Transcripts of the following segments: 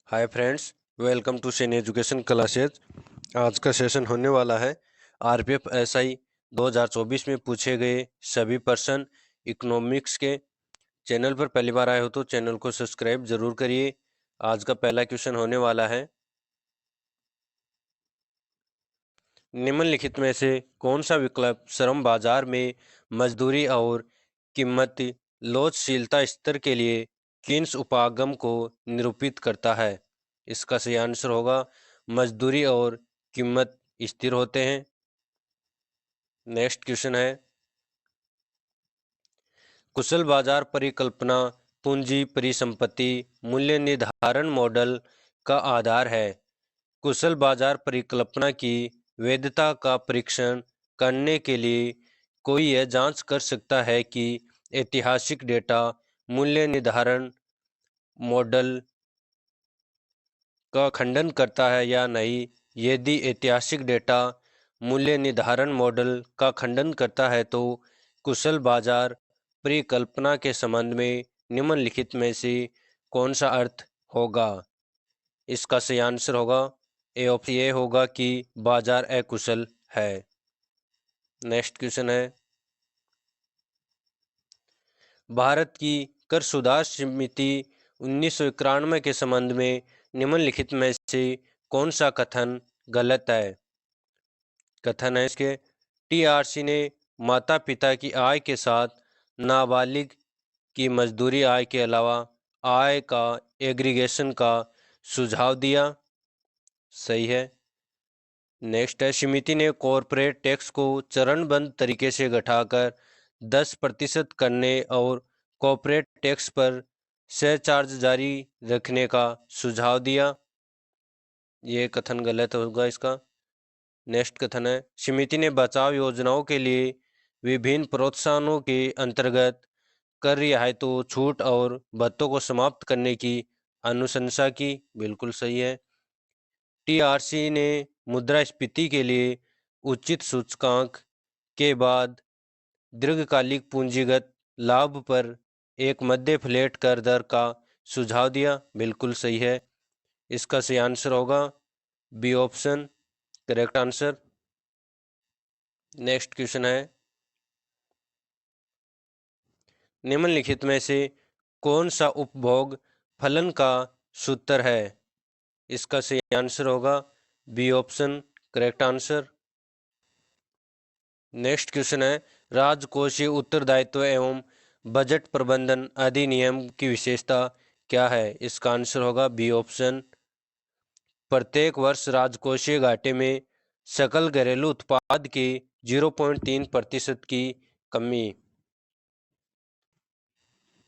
Hi friends, welcome to Sen education classes. आज का session होने वाला है आरपीएफ एसआई 2024 में पूछे गए सभी प्रश्न इकोनॉमिक्स के। चैनल पर पहली बार आए हो तो चैनल को सब्सक्राइब जरूर करिए। आज का पहला क्वेश्चन होने वाला है, निम्नलिखित में से कौन सा विकल्प श्रम बाजार में मजदूरी और कीमत लोचशीलता स्तर के लिए किन्स उपागम को निरूपित करता है? इसका सही आंसर होगा मजदूरी और कीमत स्थिर होते हैं। नेक्स्ट क्वेश्चन है, कुशल बाजार परिकल्पना पूंजी परिसंपत्ति मूल्य निर्धारण मॉडल का आधार है। कुशल बाजार परिकल्पना की वैधता का परीक्षण करने के लिए कोई यह जांच कर सकता है कि ऐतिहासिक डेटा मूल्य निर्धारण मॉडल का खंडन करता है या नहीं। यदि ऐतिहासिक डेटा मूल्य निर्धारण मॉडल का खंडन करता है तो कुशल बाजार परिकल्पना के संबंध में निम्नलिखित में से कौन सा अर्थ होगा? इसका सही आंसर होगा ए होगा कि बाजार अकुशल है। नेक्स्ट क्वेश्चन है, भारत की कर सुधार समिति 1991 के संबंध में निम्नलिखित में से कौन सा कथन गलत है? कथन है इसके, टीआरसी ने माता पिता की आय के साथ नाबालिग की मजदूरी आय के अलावा आय का एग्रीगेशन का सुझाव दिया। सही है। नेक्स्ट है, समिति ने कॉरपोरेट टैक्स को चरणबद्ध तरीके से घटाकर 10% करने और कॉरपोरेट टैक्स पर सरचार्ज जारी रखने का सुझाव दिया। ये कथन गलत होगा इसका। नेक्स्ट कथन है, समिति ने बचाव योजनाओं के लिए विभिन्न प्रोत्साहनों के अंतर्गत कर रियायतों छूट और भत्तों को समाप्त करने की अनुशंसा की। बिल्कुल सही है। टीआरसी ने मुद्रास्फीति के लिए उचित सूचकांक के बाद दीर्घकालिक पूंजीगत लाभ पर एक मध्य फ्लैट कर दर का सुझाव दिया। बिल्कुल सही है। इसका सही आंसर होगा B option, correct answer. Next question है, निम्नलिखित में से कौन सा उपभोग फलन का सूत्र है? इसका सही आंसर होगा B option, correct answer. Next question है, राजकोषीय उत्तरदायित्व एवं बजट प्रबंधन अधिनियम की विशेषता क्या है? इसका आंसर होगा बी ऑप्शन, प्रत्येक वर्ष राजकोषीय घाटे में सकल घरेलू उत्पाद के 0.3% की कमी।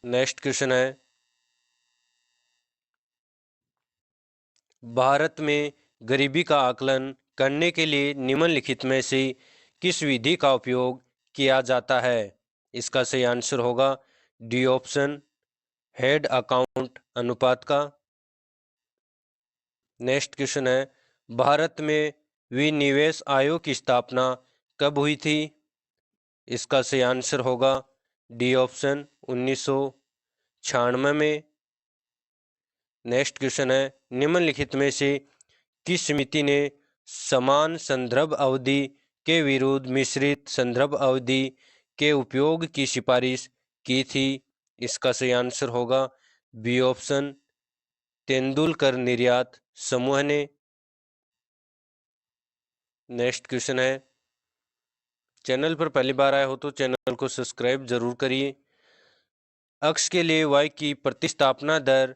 नेक्स्ट क्वेश्चन है, भारत में गरीबी का आकलन करने के लिए निम्नलिखित में से किस विधि का उपयोग किया जाता है? इसका सही आंसर होगा डी ऑप्शन, हेड अकाउंट अनुपात का। नेक्स्ट क्वेश्चन है, भारत में विनिवेश आयोग की स्थापना कब हुई थी? इसका सही आंसर होगा डी ऑप्शन, 1996 में। नेक्स्ट क्वेश्चन है, निम्नलिखित में से किस समिति ने समान संदर्भ अवधि के विरुद्ध मिश्रित संदर्भ अवधि के उपयोग की सिफारिश की थी? इसका सही आंसर होगा बी ऑप्शन, तेंदुलकर निर्यात समूह ने। नेक्स्ट क्वेश्चन है, चैनल पर पहली बार आए हो तो चैनल को सब्सक्राइब जरूर करिए। अक्ष के लिए y की प्रतिस्थापना दर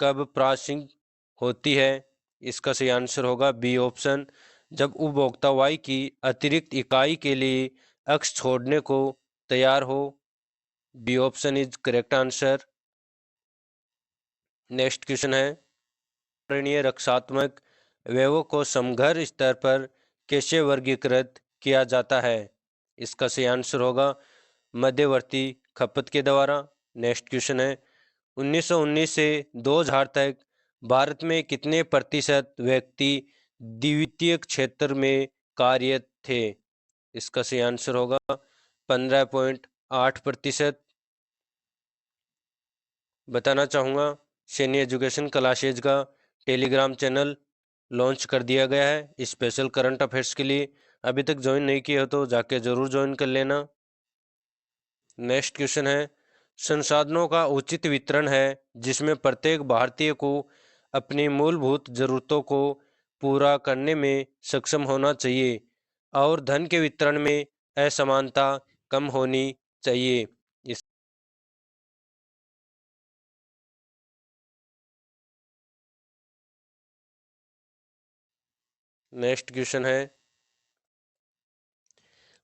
कब प्रासंगिक होती है? इसका सही आंसर होगा बी ऑप्शन, जब उपभोक्ता y की अतिरिक्त इकाई के लिए अक्ष छोड़ने को तैयार हो। B option is correct answer. Next question है, पर्यावरणीय रक्षात्मक व्ययों को समग्र स्तर पर कैसे वर्गीकृत किया जाता है? इसका सही आंसर होगा मध्यवर्ती खपत के द्वारा। नेक्स्ट क्वेश्चन है, 1919 से 2000 तक भारत में कितने प्रतिशत व्यक्ति द्वितीय क्षेत्र में कार्यरत थे? इसका सही आंसर होगा 15.8%। बताना चाहूँगा सैन्य एजुकेशन क्लासेज का टेलीग्राम चैनल लॉन्च कर दिया गया है स्पेशल करंट अफेयर्स के लिए। अभी तक ज्वाइन नहीं किया हो तो जाके ज़रूर ज्वाइन कर लेना। नेक्स्ट क्वेश्चन है, संसाधनों का उचित वितरण है जिसमें प्रत्येक भारतीय को अपनी मूलभूत ज़रूरतों को पूरा करने में सक्षम होना चाहिए और धन के वितरण में असमानता कम होनी चाहिए। इस नेक्स्ट क्वेश्चन है,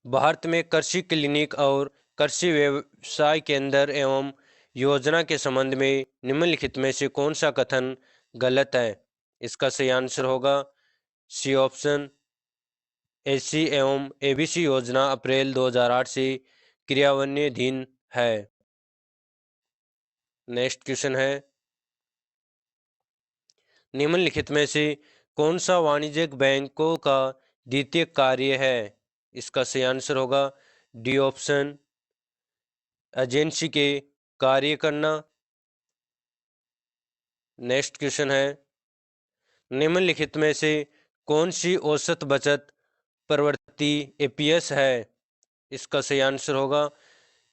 भारत में कृषि क्लिनिक और कृषि व्यवसाय केंद्र एवं योजना के संबंध में निम्नलिखित में से कौन सा कथन गलत है? इसका सही आंसर होगा सी ऑप्शन। एससी एवं एबीसी योजना अप्रैल 2008 से क्रियान्वयनाधीन है। नेक्स्ट क्वेश्चन है, निम्नलिखित में से कौन सा वाणिज्यिक बैंकों का द्वितीय कार्य है? इसका सही आंसर होगा डी ऑप्शन, एजेंसी के कार्य करना। नेक्स्ट क्वेश्चन है, निम्नलिखित में से कौन सी औसत बचत प्रवृत्ति एपीएस है? इसका सही आंसर होगा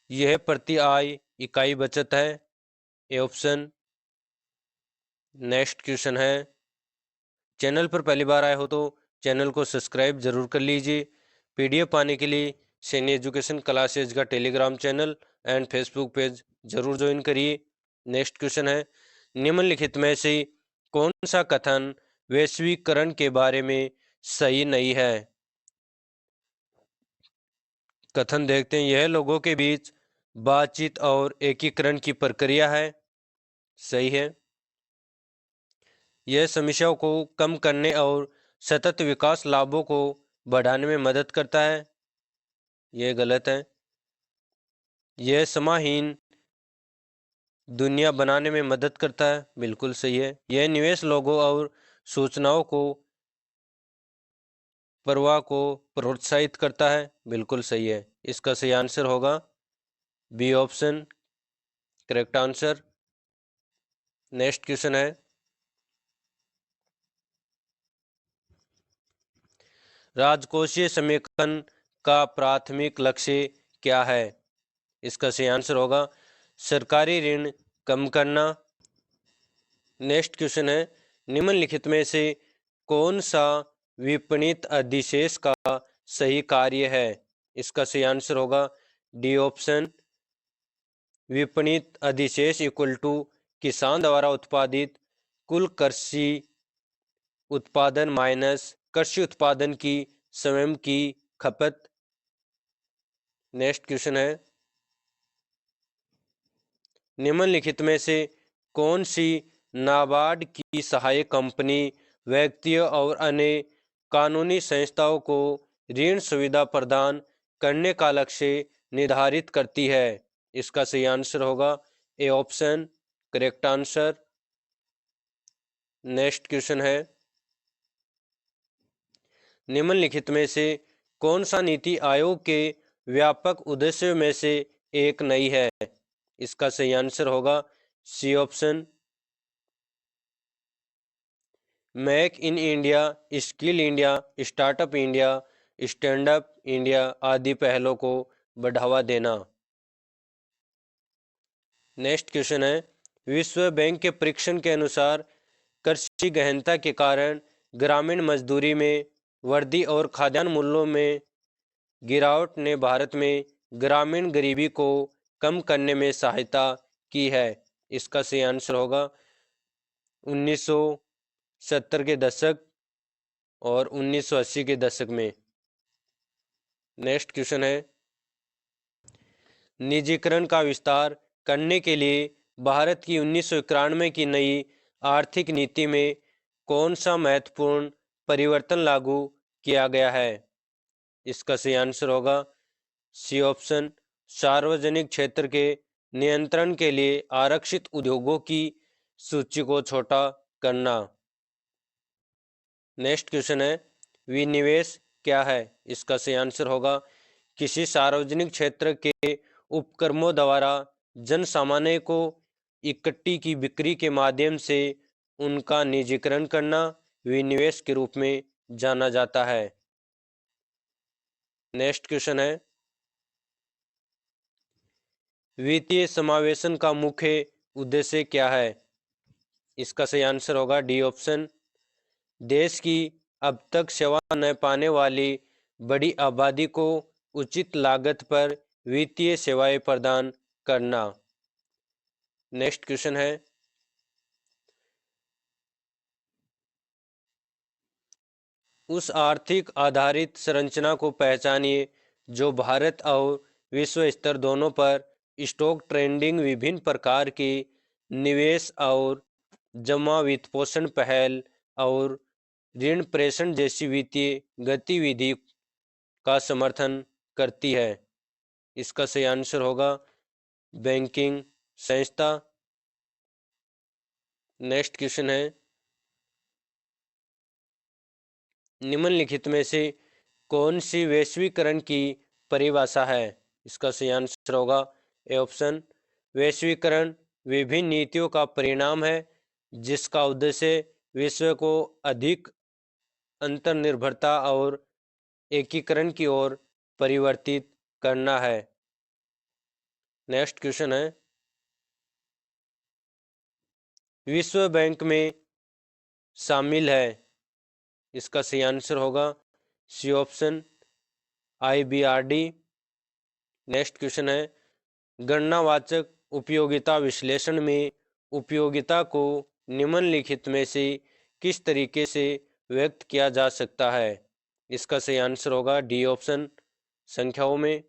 यह प्रति आय इकाई बचत है, ए ऑप्शन। नेक्स्ट क्वेश्चन है, चैनल पर पहली बार आए हो तो चैनल को सब्सक्राइब जरूर कर लीजिए। पीडीएफ पाने के लिए सैनी एजुकेशन क्लासेज का Telegram channel and Facebook page जरूर ज्वाइन करिए। नेक्स्ट क्वेश्चन है, निम्नलिखित में से कौन सा कथन वैश्वीकरण के बारे में सही नहीं है? कथन देखते हैं, यह लोगों के बीच बातचीत और एकीकरण की प्रक्रिया है, सही है। यह समस्याओं को कम करने और सतत विकास लाभों को बढ़ाने में मदद करता है, यह गलत है। यह समाहीन दुनिया बनाने में मदद करता है, बिल्कुल सही है। यह निवेश लोगों और सूचनाओं को प्रवाह को प्रोत्साहित करता है, बिल्कुल सही है। इसका सही आंसर होगा B option, correct answer. Next question है, राजकोषीय समेकन का प्राथमिक लक्ष्य क्या है? इसका सही आंसर होगा सरकारी ऋण कम करना। नेक्स्ट क्वेश्चन है, निम्नलिखित में से कौन सा विपणित अधिशेष का सही कार्य है? इसका सही आंसर होगा डी ऑप्शन, विपणित अधिशेष इक्वल टू किसान द्वारा उत्पादित कुल कृषि उत्पादन माइनस कृषि उत्पादन की स्वयं की खपत। नेक्स्ट क्वेश्चन है, निम्नलिखित में से कौन सी नाबार्ड की सहायक कंपनी व्यक्तियों और अन्य कानूनी संस्थाओं को ऋण सुविधा प्रदान करने का लक्ष्य निर्धारित करती है? इसका सही आंसर होगा ए option, correct answer. Next question है, निम्नलिखित में से कौन सा नीति आयोग के व्यापक उद्देश्यों में से एक नहीं है? इसका सही आंसर होगा C option, make in India, skill India, startup India, stand up India आदि पहलों को बढ़ावा देना। नेक्स्ट क्वेश्चन है, विश्व बैंक के परीक्षण के अनुसार कृषि गहनता के कारण ग्रामीण मजदूरी में वृद्धि और खाद्यान्न मूल्यों में गिरावट ने भारत में ग्रामीण गरीबी को कम करने में सहायता की है। इसका सही आंसर होगा 1970 के दशक और 1980 के दशक में। नेक्स्ट क्वेश्चन है, निजीकरण का विस्तार करने के लिए भारत की 1991 की नई आर्थिक नीति में कौन सा महत्वपूर्ण परिवर्तन लागू किया गया है? इसका सही आंसर होगा सी ऑप्शन, सार्वजनिक क्षेत्र के नियंत्रण के लिए आरक्षित उद्योगों की सूची को छोटा करना। नेक्स्ट क्वेश्चन है, विनिवेश क्या है? इसका सही आंसर होगा किसी सार्वजनिक क्षेत्र के उपक्रमों द्वारा जन सामान्य को इक्विटी की बिक्री के माध्यम से उनका निजीकरण करना विनिवेश के रूप में जाना जाता है। नेक्स्ट क्वेश्चन है, वित्तीय समावेशन का मुख्य उद्देश्य क्या है? इसका सही आंसर होगा डी ऑप्शन। देश की अब तक सेवा न पाने वाली बड़ी आबादी को उचित लागत पर वित्तीय सेवाएं प्रदान करना। नेक्स्ट क्वेश्चन है, उस आर्थिक आधारित संरचना को पहचानिए जो भारत और विश्व स्तर दोनों पर स्टॉक ट्रेडिंग, विभिन्न प्रकार की निवेश और जमा वित्तपोषण पहल और ऋण प्रेषण जैसी वित्तीय गतिविधि का समर्थन करती है। इसका सही आंसर होगा बैंकिंग संस्था। नेक्स्ट क्वेश्चन है, निम्नलिखित में से कौन सी वैश्वीकरण की परिभाषा है? इसका सही आंसर होगा ए ऑप्शन। वैश्वीकरण विभिन्न नीतियों का परिणाम है जिसका उद्देश्य विश्व को अधिक अंतर्निर्भरता और एकीकरण की ओर परिवर्तित करना है। नेक्स्ट क्वेश्चन है, विश्व बैंक में शामिल है। इसका सही आंसर होगा C option IBRD। Next question है, गणनावाचक उपयोगिता विश्लेषण में उपयोगिता को निम्नलिखित में से किस तरीके से व्यक्त किया जा सकता है? इसका सही आंसर होगा डी ऑप्शन, संख्याओं में।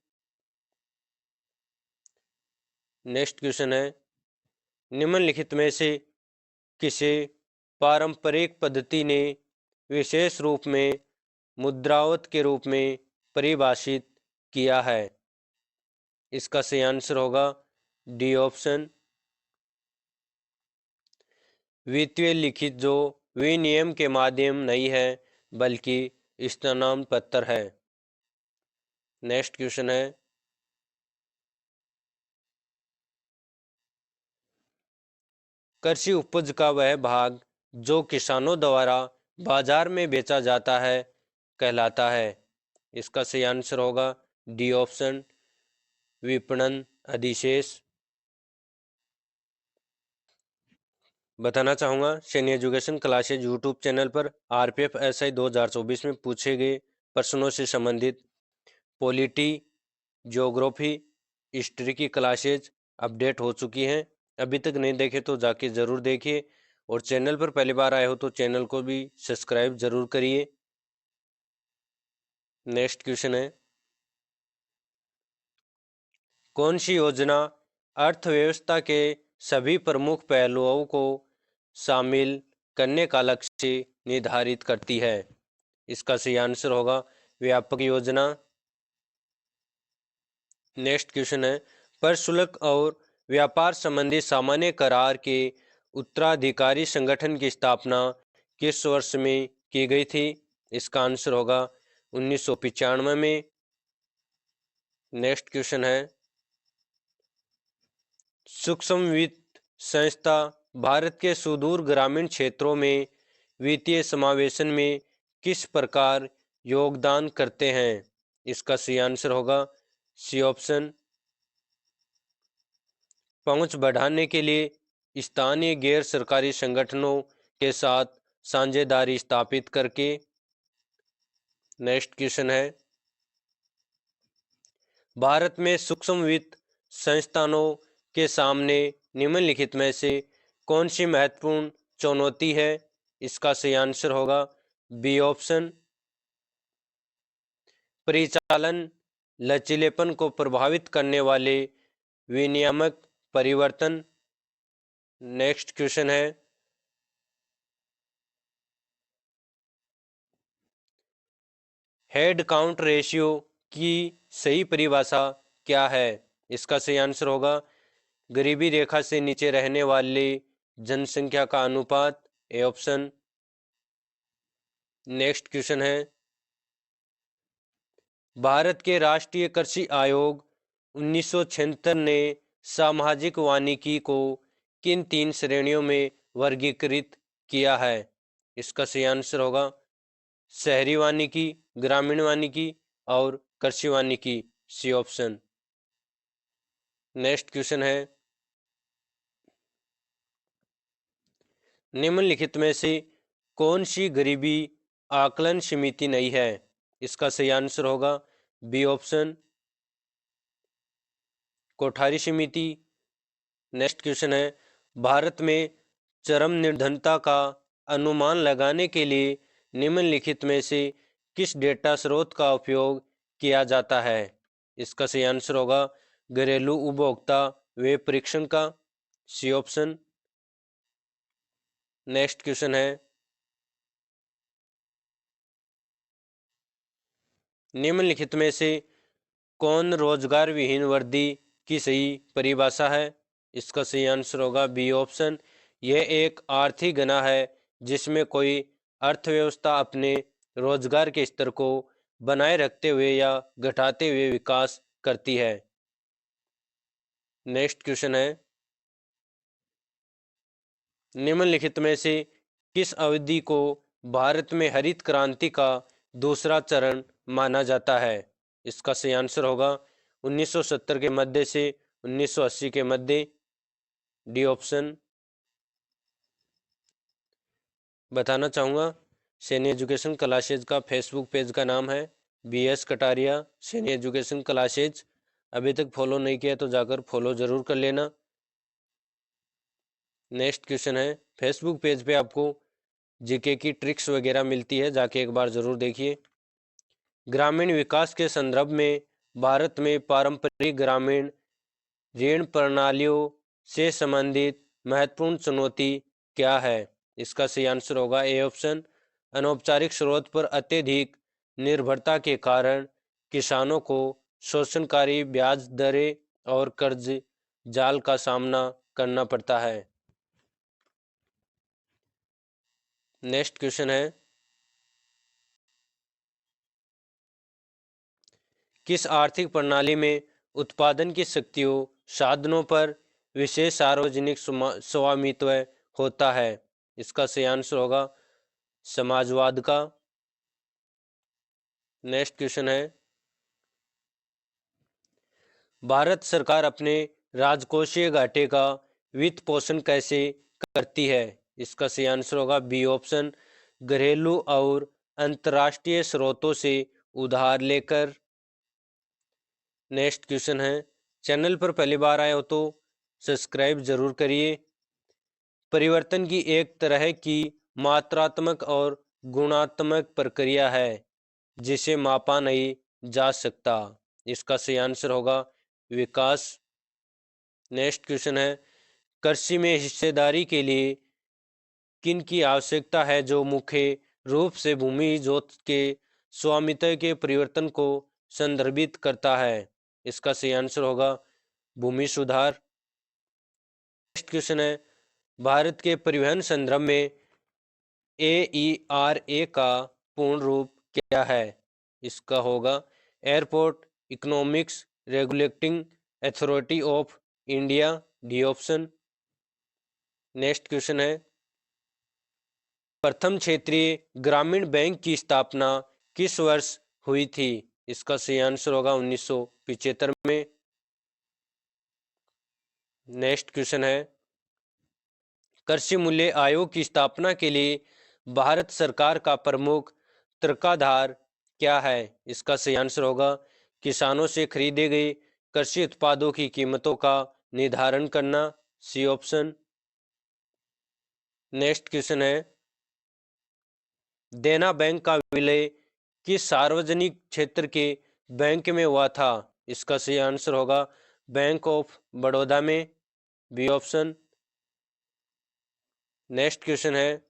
नेक्स्ट क्वेश्चन है, निम्नलिखित में से किसे पारंपरिक पद्धति ने विशेष रूप में मुद्रावत के रूप में परिभाषित किया है? इसका सही आंसर होगा डी ऑप्शन, वित्तीय लिखित जो विनियम के माध्यम नहीं है बल्कि स्थानांतरण पत्र है। नेक्स्ट क्वेश्चन है, कृषि उपज का वह भाग जो किसानों द्वारा बाजार में बेचा जाता है कहलाता है। इसका सही आंसर होगा डी ऑप्शन, विपणन अधिशेष। बताना चाहूँगा सैन्य एजुकेशन क्लासेज यूट्यूब चैनल पर RPF SI 2024 में पूछे गए प्रश्नों से संबंधित पॉलिटी, ज्योग्राफी, हिस्ट्री की क्लासेज अपडेट हो चुकी हैं। अभी तक नहीं देखे तो जाके ज़रूर देखिए और चैनल पर पहली बार आए हो तो चैनल को भी सब्सक्राइब ज़रूर करिए। नेक्स्ट क्वेश्चन है, कौन सी योजना अर्थव्यवस्था के सभी प्रमुख पहलुओं को शामिल करने का लक्ष्य निर्धारित करती है? इसका सही आंसर होगा व्यापक योजना। नेक्स्ट क्वेश्चन है, प्रशुल्क और व्यापार संबंधी सामान्य करार के उत्तराधिकारी संगठन की स्थापना किस वर्ष में की गई थी? इसका आंसर होगा 1995 में। नेक्स्ट क्वेश्चन है, सूक्ष्म वित्त संस्था भारत के सुदूर ग्रामीण क्षेत्रों में वित्तीय समावेशन में किस प्रकार योगदान करते हैं? इसका सही आंसर होगा सी ऑप्शन, पहुंच बढ़ाने के लिए स्थानीय गैर सरकारी संगठनों के साथ साझेदारी स्थापित करके। नेक्स्ट क्वेश्चन है, भारत में सूक्ष्म वित्त संस्थानों के सामने निम्नलिखित में से कौन सी महत्वपूर्ण चुनौती है? इसका सही आंसर होगा बी ऑप्शन, परिचालन लचीलेपन को प्रभावित करने वाले विनियामक परिवर्तन। नेक्स्ट क्वेश्चन है, हेड काउंट रेशियो की सही परिभाषा क्या है? इसका सही आंसर होगा गरीबी रेखा से नीचे रहने वाली जनसंख्या का अनुपात, ए ऑप्शन। नेक्स्ट क्वेश्चन है, भारत के राष्ट्रीय कृषि आयोग 1976 ने सामाजिक वानिकी को किन 3 श्रेणियों में वर्गीकृत किया है? इसका सही आंसर होगा शहरी वानिकी, ग्रामीण वानिकी और कृषि वानिकी, सी ऑप्शन। नेक्स्ट क्वेश्चन है, निम्नलिखित में से कौन सी गरीबी आकलन समिति नहीं है? इसका सही आंसर होगा बी ऑप्शन, कोठारी समिति। नेक्स्ट क्वेश्चन है, भारत में चरम निर्धनता का अनुमान लगाने के लिए निम्नलिखित में से किस डेटा स्रोत का उपयोग किया जाता है? इसका सही आंसर होगा घरेलू उपभोक्ता व्यय परीक्षण का, सी ऑप्शन। नेक्स्ट क्वेश्चन है, निम्नलिखित में से कौन रोजगार विहीन वर्दी की सही परिभाषा है? इसका सही आंसर होगा बी ऑप्शन, यह एक आर्थिक गणना है जिसमें कोई अर्थव्यवस्था अपने रोजगार के स्तर को बनाए रखते हुए या घटाते हुए विकास करती है। नेक्स्ट क्वेश्चन है, निम्नलिखित में से किस अवधि को भारत में हरित क्रांति का दूसरा चरण माना जाता है? इसका सही आंसर होगा 1970 के मध्य से 1980 के मध्य, डी ऑप्शन। बताना चाहूँगा, सैनी एजुकेशन क्लासेज का फेसबुक पेज का नाम है BS Kataria Saini education classes. अभी तक फॉलो नहीं किया तो जाकर फॉलो ज़रूर कर लेना। नेक्स्ट क्वेश्चन है, फेसबुक पेज पे आपको जीके की ट्रिक्स वगैरह मिलती है, जाके एक बार ज़रूर देखिए। ग्रामीण विकास के संदर्भ में भारत में पारंपरिक ग्रामीण ऋण प्रणालियों से संबंधित महत्वपूर्ण चुनौती क्या है? इसका सही आंसर होगा ए ऑप्शन, अनौपचारिक स्रोत पर अत्यधिक निर्भरता के कारण किसानों को शोषणकारी ब्याज दरें और कर्ज जाल का सामना करना पड़ता है। नेक्स्ट क्वेश्चन है, किस आर्थिक प्रणाली में उत्पादन की शक्तियों साधनों पर विशेष सार्वजनिक स्वामित्व होता है? इसका सही आंसर होगा समाजवाद का। नेक्स्ट क्वेश्चन है, भारत सरकार अपने राजकोषीय घाटे का वित्त पोषण कैसे करती है? इसका सही आंसर होगा बी ऑप्शन, घरेलू और अंतर्राष्ट्रीय स्रोतों से उधार लेकर। नेक्स्ट क्वेश्चन है, चैनल पर पहली बार आए हो तो सब्सक्राइब जरूर करिए। परिवर्तन की एक तरह की मात्रात्मक और गुणात्मक प्रक्रिया है जिसे मापा नहीं जा सकता। इसका सही आंसर होगा विकास। नेक्स्ट क्वेश्चन है, कृषि में हिस्सेदारी के लिए किन की आवश्यकता है जो मुख्य रूप से भूमि जोत के स्वामित्व के परिवर्तन को संदर्भित करता है? इसका सही आंसर होगा भूमि सुधार। नेक्स्ट क्वेश्चन है, भारत के परिवहन संदर्भ में AERA का पूर्ण रूप क्या है? इसका होगा airport economics regulating authority of India, D option. Next question है, प्रथम क्षेत्रीय ग्रामीण बैंक की स्थापना किस वर्ष हुई थी? इसका सही आंसर होगा 1975 में। नेक्स्ट क्वेश्चन है, कृषि मूल्य आयोग की स्थापना के लिए भारत सरकार का प्रमुख तर्काधार क्या है? इसका सही आंसर होगा किसानों से खरीदे गए कृषि उत्पादों की कीमतों का निर्धारण करना, सी ऑप्शन। नेक्स्ट क्वेश्चन है, देना बैंक का विलय किस सार्वजनिक क्षेत्र के बैंक में हुआ था? इसका सही आंसर होगा बैंक ऑफ बड़ौदा में, बी ऑप्शन। नेक्स्ट क्वेश्चन है,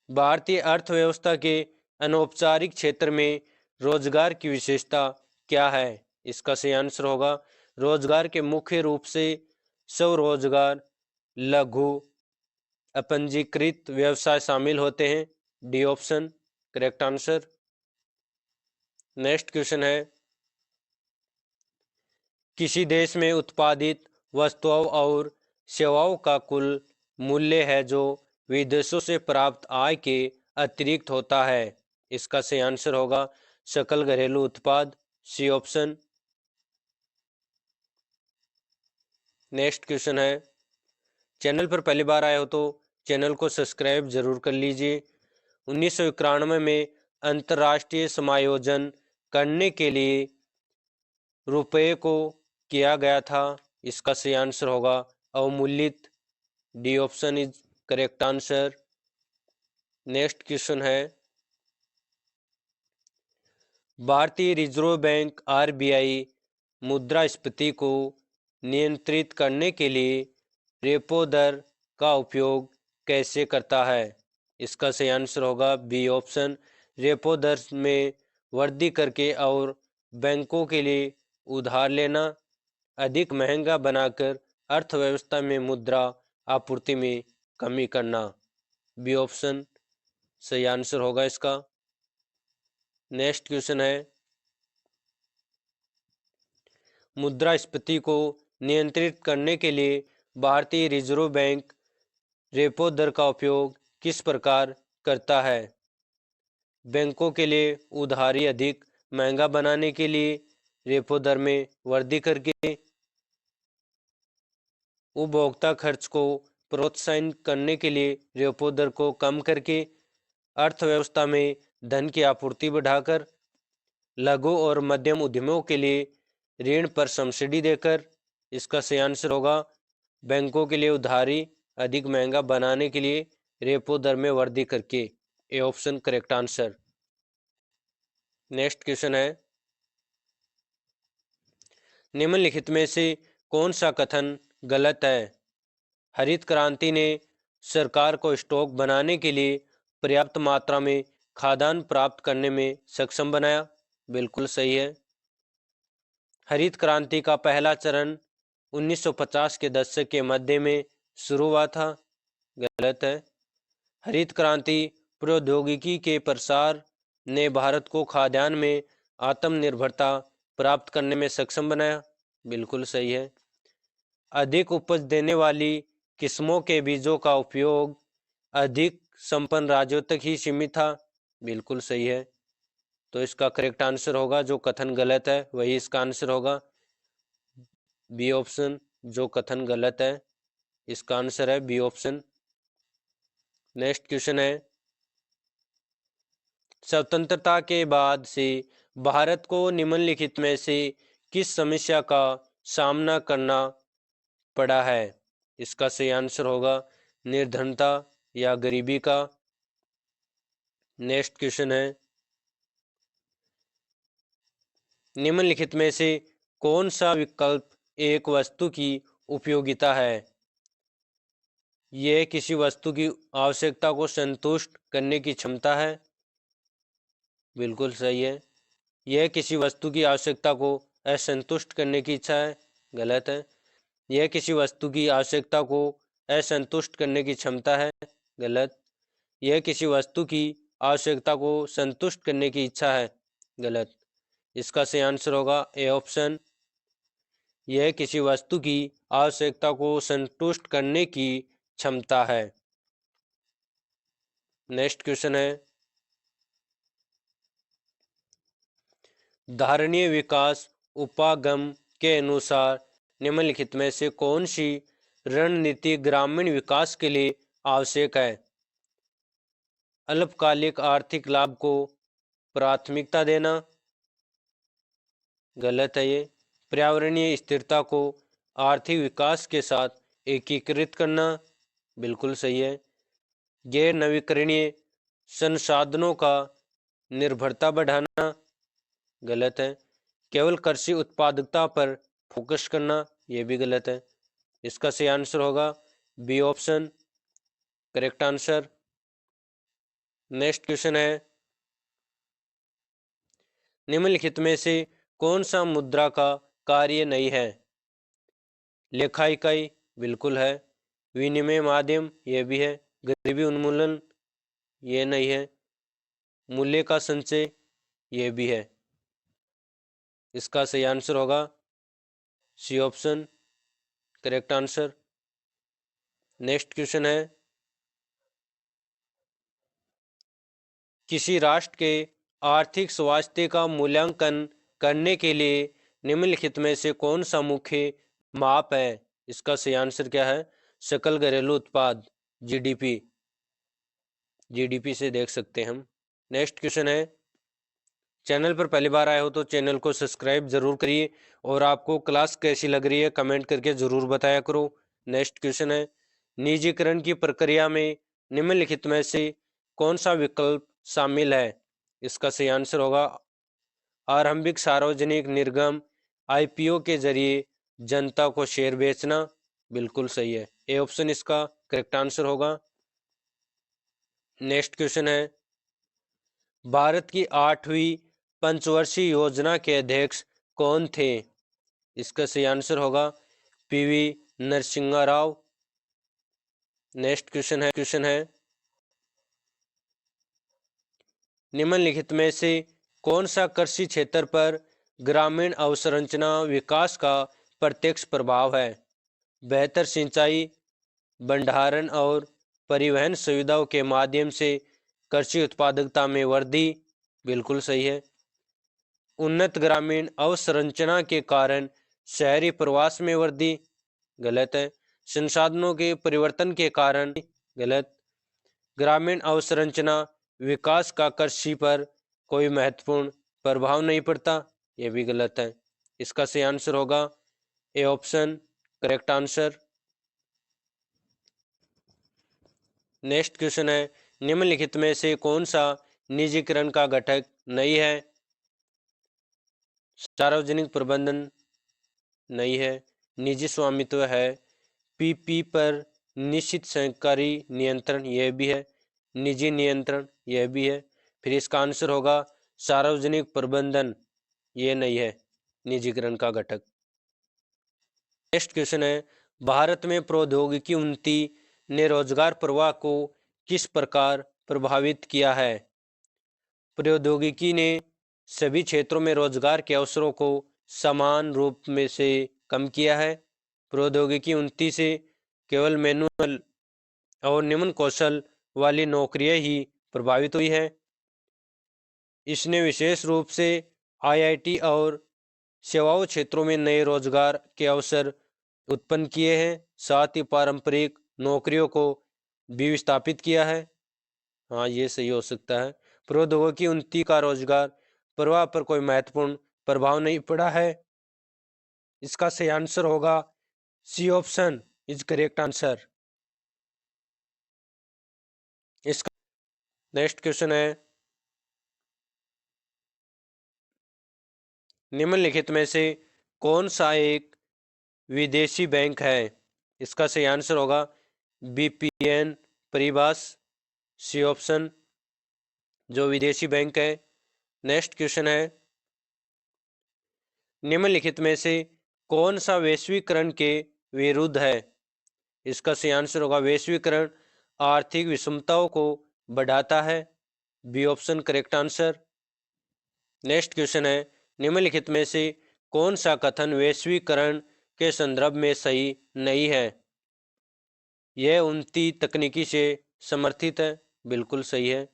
भारतीय अर्थव्यवस्था के अनौपचारिक क्षेत्र में रोजगार की विशेषता क्या है? इसका सही आंसर होगा रोजगार के मुख्य रूप से स्वरोजगार, लघु अपंजीकृत व्यवसाय शामिल होते हैं, D option correct answer. Next question है, किसी देश में उत्पादित वस्तुओं और सेवाओं का कुल मूल्य है जो विदेशों से प्राप्त आय के अतिरिक्त होता है। इसका सही आंसर होगा सकल घरेलू उत्पाद, सी ऑप्शन। नेक्स्ट क्वेश्चन है, चैनल पर पहली बार आए हो तो चैनल को सब्सक्राइब जरूर कर लीजिए। 1991 में अंतर्राष्ट्रीय समायोजन करने के लिए रुपये को किया गया था। इसका सही आंसर होगा अवमूल्यित, D option is correct answer. Next question है, भारतीय रिजर्व बैंक आरबीआई मुद्रास्फीति को नियंत्रित करने के लिए रेपो दर का उपयोग कैसे करता है। इसका सही आंसर होगा बी ऑप्शन, रेपो दर में वृद्धि करके और बैंकों के लिए उधार लेना अधिक महंगा बनाकर अर्थव्यवस्था में मुद्रा आपूर्ति में कमी करना। बी ऑप्शन सही आंसर होगा इसका। नेक्स्ट क्वेश्चन है, मुद्रास्फीति को नियंत्रित करने के लिए भारतीय रिजर्व बैंक रेपो दर का उपयोग किस प्रकार करता है। बैंकों के लिए उधारी अधिक महंगा बनाने के लिए, रेपो दर में वृद्धि करके, उपभोक्ता खर्च को प्रोत्साहित करने के लिए रेपो दर को कम करके, अर्थव्यवस्था में धन की आपूर्ति बढ़ाकर, लघु और मध्यम उद्यमों के लिए ऋण पर सब्सिडी देकर। इसका सही आंसर होगा बैंकों के लिए उधारी अधिक महंगा बनाने के लिए रेपो दर में वृद्धि करके, ए option correct answer. Next question है, निम्नलिखित में से कौन सा कथन गलत है। हरित क्रांति ने सरकार को स्टॉक बनाने के लिए पर्याप्त मात्रा में खाद्यान्न प्राप्त करने में सक्षम बनाया। बिल्कुल सही है। हरित क्रांति का पहला चरण 1950 के दशक के मध्य में शुरू हुआ था। गलत है। हरित क्रांति प्रौद्योगिकी के प्रसार ने भारत को खाद्यान्न में आत्मनिर्भरता प्राप्त करने में सक्षम बनाया। बिल्कुल सही है। अधिक उपज देने वाली किस्मों के बीजों का उपयोग अधिक संपन्न राज्यों तक ही सीमित था। बिल्कुल सही है। तो इसका करेक्ट आंसर होगा, जो कथन गलत है वही इसका आंसर होगा, बी ऑप्शन। जो कथन गलत है इसका आंसर है बी ऑप्शन। नेक्स्ट क्वेश्चन है, स्वतंत्रता के बाद से भारत को निम्नलिखित में से किस समस्या का सामना करना पड़ा है। इसका सही आंसर होगा निर्धनता या गरीबी का। नेक्स्ट क्वेश्चन है, निम्नलिखित में से कौन सा विकल्प एक वस्तु की उपयोगिता है। यह किसी वस्तु की आवश्यकता को संतुष्ट करने की क्षमता है। बिल्कुल सही है। यह किसी वस्तु की आवश्यकता को असंतुष्ट करने की इच्छा है। गलत है। यह किसी वस्तु की आवश्यकता को असंतुष्ट करने की क्षमता है। गलत। यह किसी वस्तु की आवश्यकता को संतुष्ट करने की इच्छा है। गलत। इसका सही आंसर होगा ए ऑप्शन। यह किसी वस्तु की आवश्यकता को संतुष्ट करने की क्षमता है। नेक्स्ट क्वेश्चन है, धारणीय विकास उपागम के अनुसार निम्नलिखित में से कौन सी रणनीति ग्रामीण विकास के लिए आवश्यक है। अल्पकालिक आर्थिक लाभ को प्राथमिकता देना। गलत है ये। पर्यावरणीय स्थिरता को आर्थिक विकास के साथ एकीकृत करना। बिल्कुल सही है। गैर नवीकरणीय संसाधनों का निर्भरता बढ़ाना। गलत है। केवल कृषि उत्पादकता पर फोकस करना, यह भी गलत है। इसका सही आंसर होगा B option correct answer. Next question है, निम्नलिखित में से कौन सा मुद्रा का कार्य नहीं है। लेखा इकाई बिल्कुल है। विनिमय माध्यम यह भी है। गरीबी उन्मूलन ये नहीं है। मूल्य का संचय यह भी है। इसका सही आंसर होगा C option correct answer. Next question है, किसी राष्ट्र के आर्थिक स्वास्थ्य का मूल्यांकन करने के लिए निम्नलिखित में से कौन सा मुख्य माप है? इसका सही आंसर क्या है? सकल घरेलू उत्पाद, जीडीपी। जीडीपी से देख सकते हैं हम। नेक्स्ट क्वेश्चन है, चैनल पर पहली बार आए हो तो चैनल को सब्सक्राइब जरूर करिए और आपको क्लास कैसी लग रही है कमेंट करके जरूर बताया करो। नेक्स्ट क्वेश्चन है, निजीकरण की प्रक्रिया में निम्नलिखित में से कौन सा विकल्प शामिल है? इसका सही आंसर होगा आरंभिक सार्वजनिक निर्गम, आईपीओ के जरिए जनता को शेयर बेचना। बिल्कुल सही है, ए ऑप्शन इसका करेक्ट आंसर होगा। नेक्स्ट क्वेश्चन है, भारत की 8वीं पंचवर्षीय योजना के अध्यक्ष कौन थे? इसका सही आंसर होगा PV Narasimha Rao. Next question है, निम्नलिखित में से कौन सा कृषि क्षेत्र पर ग्रामीण अवसंरचना विकास का प्रत्यक्ष प्रभाव है? बेहतर सिंचाई, भंडारण और परिवहन सुविधाओं के माध्यम से कृषि उत्पादकता में वृद्धि। बिल्कुल सही है। उन्नत ग्रामीण अवसंरचना के कारण शहरी प्रवास में वृद्धि। गलत है। संसाधनों के परिवर्तन के कारण। गलत। ग्रामीण अवसंरचना विकास का कृषि पर कोई महत्वपूर्ण प्रभाव नहीं पड़ता। यह भी गलत है। इसका सही आंसर होगा ए option correct answer. Next question है, निम्नलिखित में से कौन सा निजीकरण का घटक नहीं है? सार्वजनिक प्रबंधन नहीं है, निजी स्वामित्व है, पीपी पर निश्चित सहकारी नियंत्रण यह भी है, निजी नियंत्रण यह भी है। फिर इसका आंसर होगा सार्वजनिक प्रबंधन, ये नहीं है निजीकरण का घटक। नेक्स्ट क्वेश्चन है, भारत में प्रौद्योगिकी उन्नति ने रोजगार प्रवाह को किस प्रकार प्रभावित किया है? प्रौद्योगिकी ने सभी क्षेत्रों में रोजगार के अवसरों को समान रूप में से कम किया है। प्रौद्योगिकी उन्नति से केवल मैनुअल और निम्न कौशल वाली नौकरियां ही प्रभावित हुई है। इसने विशेष रूप से आईआईटी और सेवाओं क्षेत्रों में नए रोजगार के अवसर उत्पन्न किए हैं, साथ ही पारंपरिक नौकरियों को भी विस्थापित किया है। हाँ, ये सही हो सकता है। प्रौद्योगिकी उन्नति का रोजगार प्रवाह पर कोई महत्वपूर्ण प्रभाव नहीं पड़ा है। इसका सही आंसर होगा C option is correct answer. इसका नेक्स्ट क्वेश्चन है, निम्नलिखित में से कौन सा एक विदेशी बैंक है? इसका सही आंसर होगा बीपीएन परिभाष, सी ऑप्शन जो विदेशी बैंक है। नेक्स्ट क्वेश्चन है, निम्नलिखित में से कौन सा वैश्वीकरण के विरुद्ध है? इसका सही आंसर होगा वैश्वीकरण आर्थिक विषमताओं को बढ़ाता है, B option correct answer. Next question है, निम्नलिखित में से कौन सा कथन वैश्वीकरण के संदर्भ में सही नहीं है? यह उन्नति तकनीकी से समर्थित है। बिल्कुल सही है।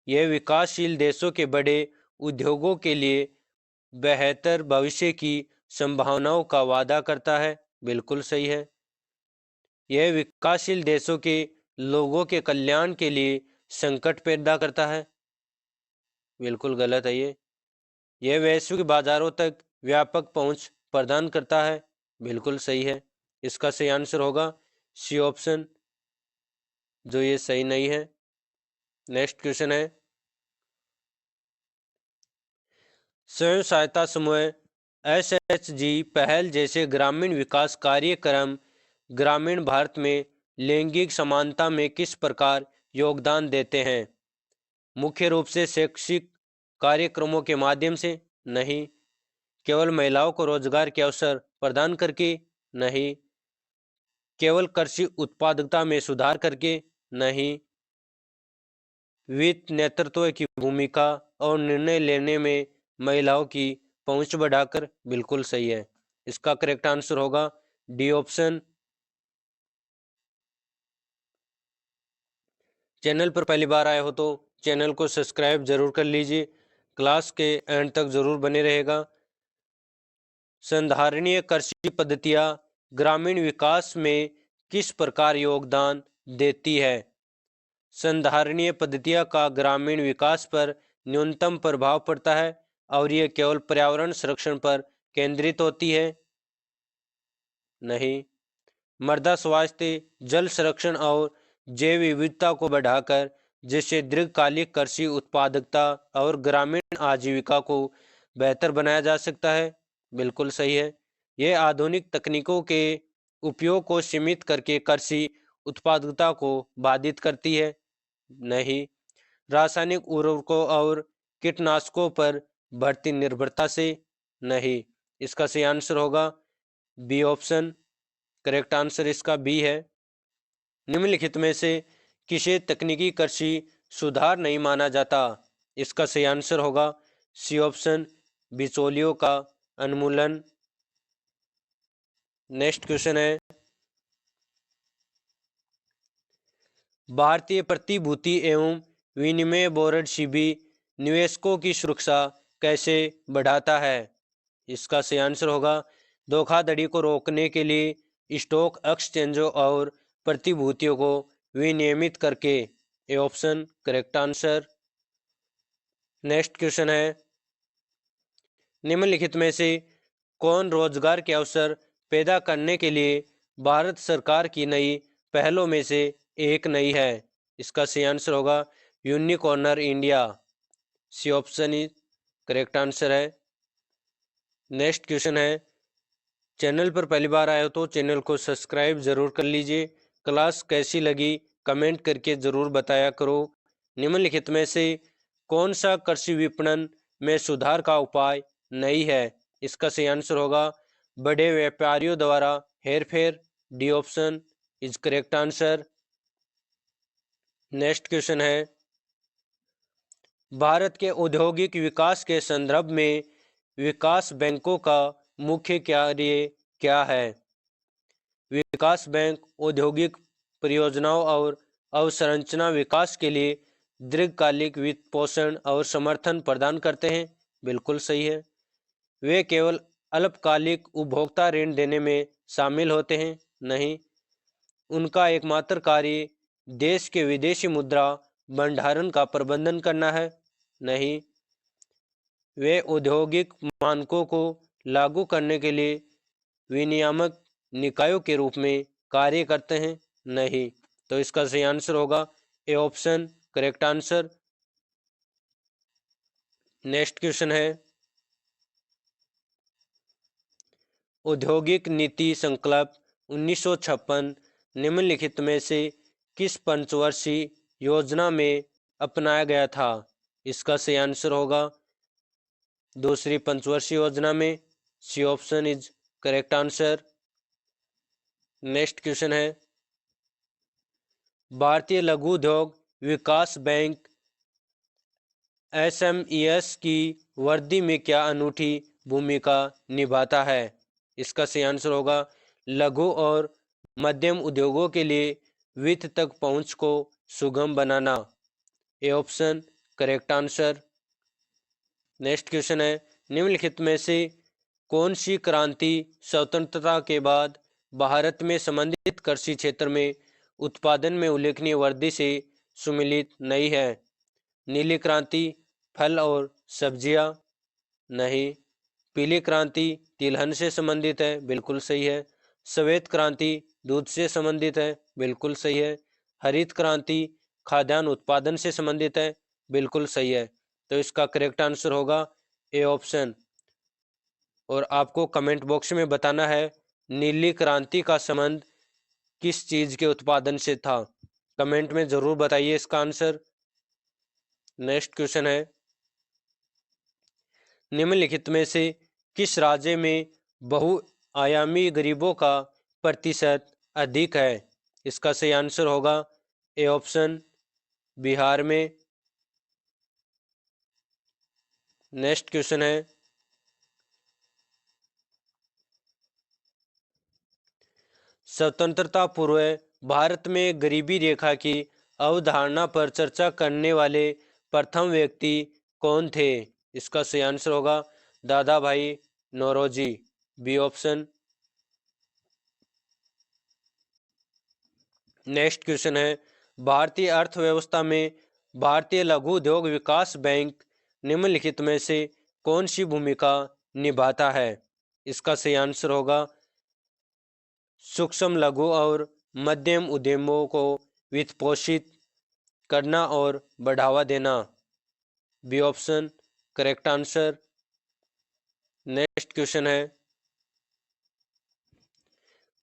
यह विकासशील देशों के बड़े उद्योगों के लिए बेहतर भविष्य की संभावनाओं का वादा करता है। बिल्कुल सही है। यह विकासशील देशों के लोगों के कल्याण के लिए संकट पैदा करता है। बिल्कुल गलत है ये। यह वैश्विक बाजारों तक व्यापक पहुंच प्रदान करता है। बिल्कुल सही है। इसका सही आंसर होगा सी ऑप्शन जो ये सही नहीं है। नेक्स्ट क्वेश्चन है, स्वयं सहायता समूह एसएचजी पहल जैसे ग्रामीण विकास कार्यक्रम ग्रामीण भारत में लैंगिक समानता में किस प्रकार योगदान देते हैं? मुख्य रूप से शैक्षिक कार्यक्रमों के माध्यम से? नहीं। केवल महिलाओं को रोजगार के अवसर प्रदान करके? नहीं। केवल कृषि उत्पादकता में सुधार करके? नहीं। वित्त नेतृत्व की भूमिका और निर्णय लेने में महिलाओं की पहुंच बढ़ाकर? बिल्कुल सही है। इसका करेक्ट आंसर होगा डी ऑप्शन। चैनल पर पहली बार आए हो तो चैनल को सब्सक्राइब जरूर कर लीजिए। क्लास के एंड तक जरूर बने रहेगा। संधारणीय कृषि पद्धतियाँ ग्रामीण विकास में किस प्रकार योगदान देती है? संधारणीय पद्धतियाँ का ग्रामीण विकास पर न्यूनतम प्रभाव पड़ता है और ये केवल पर्यावरण संरक्षण पर केंद्रित होती है? नहीं। मृदा स्वास्थ्य, जल संरक्षण और जैव विविधता को बढ़ाकर जिससे दीर्घकालिक कृषि उत्पादकता और ग्रामीण आजीविका को बेहतर बनाया जा सकता है। बिल्कुल सही है। यह आधुनिक तकनीकों के उपयोग को सीमित करके कृषि उत्पादकता को बाधित करती है। नहीं। रासायनिक उर्वरकों और कीटनाशकों पर बढ़ती निर्भरता से। नहीं। इसका सही आंसर होगा बी ऑप्शन। करेक्ट आंसर इसका बी है। निम्नलिखित में से किसे तकनीकी कृषि सुधार नहीं माना जाता? इसका सही आंसर होगा सी ऑप्शन, बिचौलियों का उन्मूलन। नेक्स्ट क्वेश्चन है, भारतीय प्रतिभूति एवं विनिमय बोर्ड सेबी निवेशकों की सुरक्षा कैसे बढ़ाता है? इसका सही आंसर होगा धोखाधड़ी को रोकने के लिए स्टॉक एक्सचेंजों और प्रतिभूतियों को विनियमित करके। ए option correct answer. Next question है, निम्नलिखित में से कौन रोजगार के अवसर पैदा करने के लिए भारत सरकार की नई पहलों में से एक नई है? इसका सही आंसर होगा यूनिकॉर्नर India. C option is correct answer है। नेक्स्ट क्वेश्चन है, चैनल पर पहली बार आए हो तो चैनल को सब्सक्राइब जरूर कर लीजिए। क्लास कैसी लगी कमेंट करके जरूर बताया करो। निम्नलिखित में से कौन सा कृषि विपणन में सुधार का उपाय नहीं है? इसका सही आंसर होगा बड़े व्यापारियों द्वारा हेरफेर। D option is correct answer. Next question है, भारत के औद्योगिक विकास के संदर्भ में विकास बैंकों का मुख्य कार्य क्या है? विकास बैंक औद्योगिक परियोजनाओं और अवसंरचना विकास के लिए दीर्घकालिक वित्त पोषण और समर्थन प्रदान करते हैं। बिल्कुल सही है। वे केवल अल्पकालिक उपभोक्ता ऋण देने में शामिल होते हैं? नहीं। उनका एकमात्र कार्य देश के विदेशी मुद्रा भंडारण का प्रबंधन करना है? नहीं। वे औद्योगिक मानकों को लागू करने के लिए विनियामक निकायों के रूप में कार्य करते हैं? नहीं। तो इसका सही आंसर होगा ए option correct answer. Next question है, औद्योगिक नीति संकल्प 1956 निम्नलिखित में से किस पंचवर्षीय योजना में अपनाया गया था? इसका सही आंसर होगा दूसरी पंचवर्षीय योजना में। C option is correct answer. Next question है, भारतीय लघु उद्योग विकास बैंक एसएमईएस की वृद्धि में क्या अनूठी भूमिका निभाता है? इसका सही आंसर होगा लघु और मध्यम उद्योगों के लिए वित्त तक पहुंच को सुगम बनाना। A option correct answer. Next question है, निम्नलिखित में से कौन सी क्रांति स्वतंत्रता के बाद भारत में संबंधित कृषि क्षेत्र में उत्पादन में उल्लेखनीय वृद्धि से सुमिलित नहीं है? नीली क्रांति फल और सब्जियां? नहीं। पीली क्रांति तिलहन से संबंधित है? बिल्कुल सही है। श्वेत क्रांति दूध से संबंधित है? बिल्कुल सही है। हरित क्रांति खाद्यान्न उत्पादन से संबंधित है? बिल्कुल सही है। तो इसका करेक्ट आंसर होगा ए ऑप्शन। और आपको कमेंट बॉक्स में बताना है नीली क्रांति का संबंध किस चीज के उत्पादन से था। कमेंट में जरूर बताइए इसका आंसर। नेक्स्ट क्वेश्चन है, निम्नलिखित में से किस राज्य में बहुआयामी गरीबों का प्रतिशत अधिक है? इसका सही आंसर होगा ए ऑप्शन बिहार में। नेक्स्ट क्वेश्चन है, स्वतंत्रता पूर्व भारत में गरीबी रेखा की अवधारणा पर चर्चा करने वाले प्रथम व्यक्ति कौन थे? इसका सही आंसर होगा Dadabhai Naoroji, B option. Next question है, भारतीय अर्थव्यवस्था में भारतीय लघु उद्योग विकास बैंक निम्नलिखित में से कौन सी भूमिका निभाता है? इसका सही आंसर होगा सूक्ष्म लघु और मध्यम उद्यमों को वित्त पोषित करना और बढ़ावा देना, B option correct answer. Next question है,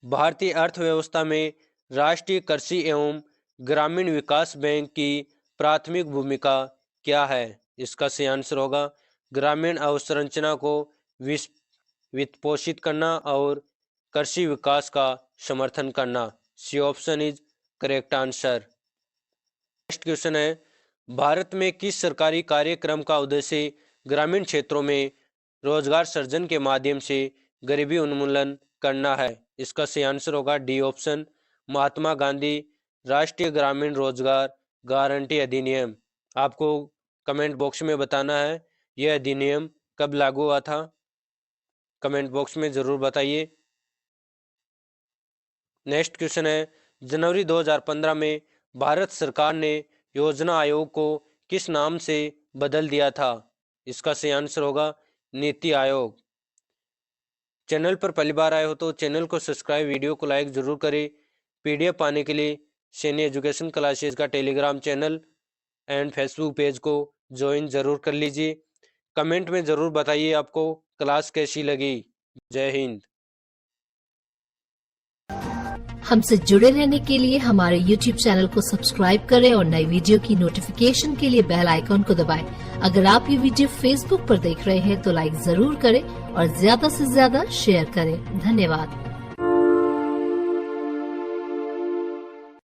भारतीय अर्थव्यवस्था में राष्ट्रीय कृषि एवं ग्रामीण विकास बैंक की प्राथमिक भूमिका क्या है? इसका सही आंसर होगा ग्रामीण अवसंरचना को वित्तपोषित करना और कृषि विकास का समर्थन करना, C option is correct answer. Next question है, भारत में किस सरकारी कार्यक्रम का उद्देश्य ग्रामीण क्षेत्रों में रोजगार सृजन के माध्यम से गरीबी उन्मूलन करना है? इसका सही आंसर होगा डी ऑप्शन महात्मा गांधी राष्ट्रीय ग्रामीण रोजगार गारंटी अधिनियम। आपको कमेंट बॉक्स में बताना है यह अधिनियम कब लागू हुआ था, कमेंट बॉक्स में जरूर बताइए। नेक्स्ट क्वेश्चन है, जनवरी 2015 में भारत सरकार ने योजना आयोग को किस नाम से बदल दिया था? इसका सही आंसर होगा नीति आयोग। चैनल पर पहली बार आए हो तो चैनल को सब्सक्राइब, वीडियो को लाइक जरूर करें। पीडीएफ पाने के लिए सैनी एजुकेशन क्लासेस का Telegram channel and Facebook page को ज्वाइन जरूर कर लीजिए। कमेंट में जरूर बताइए आपको क्लास कैसी लगी। जय हिंद। हमसे जुड़े रहने के लिए हमारे YouTube चैनल को सब्सक्राइब करें और नई वीडियो की नोटिफिकेशन के लिए बेल आइकॉन को दबाएं। अगर आप ये वीडियो Facebook पर देख रहे हैं तो लाइक जरूर करें और ज्यादा से ज्यादा शेयर करें। धन्यवाद।